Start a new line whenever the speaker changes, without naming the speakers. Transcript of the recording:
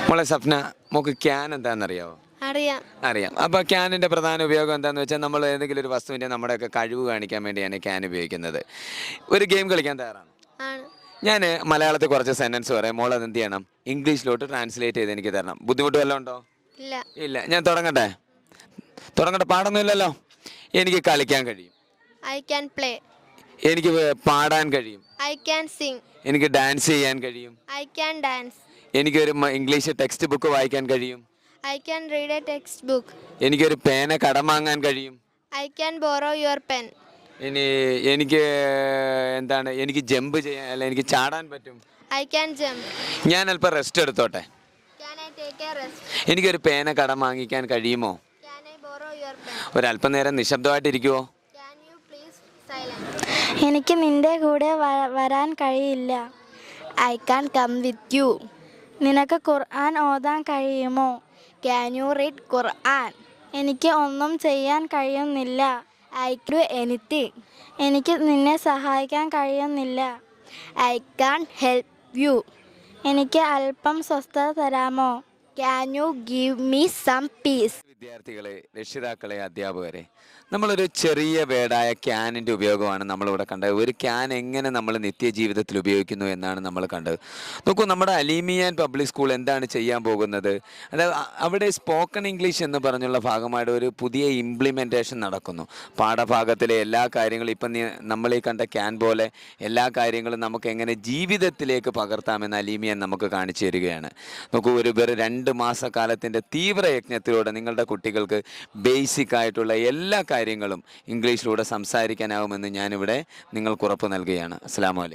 മോളെ സപ്ന, നമുക്ക് ക്യാൻ എന്താണെന്നറിയാവോ?
അറിയാം.
അറിയാം. അപ്പോൾ ക്യാനിൻ്റെ പ്രധാന ഉപയോഗം എന്താണെന്ന് വെച്ചാൽ നമ്മൾ ഏതെങ്കിലും ഒരു വസ്തുവിൻ്റെ നമ്മുടെയൊക്കെ കഴിവ് കാണിക്കാൻ വേണ്ടിയാണ് ക്യാൻ ഉപയോഗിക്കുന്നത്. ഒരു ഗെയിം കളിക്കാൻ തയ്യാറാണ്?
ആണ്.
ഞാൻ മലയാളത്തിൽ കുറച്ച് സെൻറ്റൻസ് പറയാം, മോൾ അത് എന്ത് ചെയ്യണം, ഇംഗ്ലീഷിലോട്ട് ട്രാൻസ്ലേറ്റ് ചെയ്ത് എനിക്ക് തരണം. ബുദ്ധിമുട്ട് വല്ലതും ഉണ്ടോ?
ഇല്ല.
ഇല്ല. ഞാൻ തുടങ്ങട്ടെ? പാടൊന്നുമില്ലല്ലോ. എനിക്ക് കളിക്കാൻ കഴിയും.
I can play.
എനിക്ക് പാടാൻ കഴിയും.
I can sing.
എനിക്ക് ഡാൻസ് ചെയ്യാൻ കഴിയും.
I can dance.
എനിക്കൊരു ഇംഗ്ലീഷ് ടെക്സ്റ്റ് ബുക്ക് വായിക്കാൻ കഴിയും.
I can read A text book.
എനിക്കൊരു പേന കടം വാങ്ങാൻ കഴിയും.
I can borrow your pen.
ഇനി എനിക്ക് എനിക്ക് ജമ്പ് ചെയ്യാൻ, അല്ല എനിക്ക് ചാടാൻ പറ്റും.
I can jump.
ഞാൻ അല്പം റെസ്റ്റ് എടുത്തോട്ടെ?
Can I take A rest.
എനിക്കൊരു പേന കടം വാങ്ങിക്കാൻ കഴിയുമോ?
Can I borrow your pen.
ഒരല്പനേരം നിശബ്ദമായിട്ടിരിക്കുവോ?
Can you please silent.
എനിക്ക് നിന്റെ കൂടെ വരാൻ കഴിയില്ല. I can come with you. നിനക്ക് ഖുർആൻ ഓതാൻ കഴിയുമോ?
Can you read Quran.
എനിക്ക് ഒന്നും ചെയ്യാൻ കഴിയുന്നില്ല.
I do anything.
എനിക്ക് നിന്നെ സഹായിക്കാൻ കഴിയുന്നില്ല.
I can help you.
എനിക്ക് അല്പം സ്വസ്ഥത തരാമോ?
Can you give me some peace.
വിദ്യാർത്ഥികളെ, രക്ഷിതാക്കളെ, അധ്യാപകരെ, നമ്മളൊരു ചെറിയ വേർഡായ ക്യാനിൻ്റെ ഉപയോഗമാണ് നമ്മളിവിടെ കണ്ടത്. ഒരു ക്യാൻ എങ്ങനെ നമ്മൾ നിത്യജീവിതത്തിൽ ഉപയോഗിക്കുന്നു എന്നാണ് നമ്മൾ കണ്ടത്. നോക്കൂ, നമ്മുടെ അലീമിയാൻ പബ്ലിക് സ്കൂൾ എന്താണ് ചെയ്യാൻ പോകുന്നത്? അതായത് അവിടെ സ്പോക്കൺ ഇംഗ്ലീഷ് എന്ന് പറഞ്ഞുള്ള ഭാഗമായിട്ട് ഒരു പുതിയ ഇംപ്ലിമെൻറ്റേഷൻ നടക്കുന്നു. പാഠഭാഗത്തിലെ എല്ലാ കാര്യങ്ങളും ഇപ്പം നമ്മളീ കണ്ട ക്യാൻ പോലെ എല്ലാ കാര്യങ്ങളും നമുക്ക് എങ്ങനെ ജീവിതത്തിലേക്ക് പകർത്താമെന്ന് അലീമിയാൻ നമുക്ക് കാണിച്ചു തരികയാണ്. നോക്കൂ, വെറും 2 മാസക്കാലത്തിൻ്റെ തീവ്രയജ്ഞത്തിലൂടെ നിങ്ങളുടെ കുട്ടികൾക്ക് ബേസിക് ആയിട്ടുള്ള എല്ലാ കാര്യങ്ങളും ഇംഗ്ലീഷിലൂടെ സംസാരിക്കാനാവുമെന്ന് ഞാനിവിടെ നിങ്ങൾക്ക് ഉറപ്പ് നൽകുകയാണ്. അസ്സലാമു അലൈക്കും.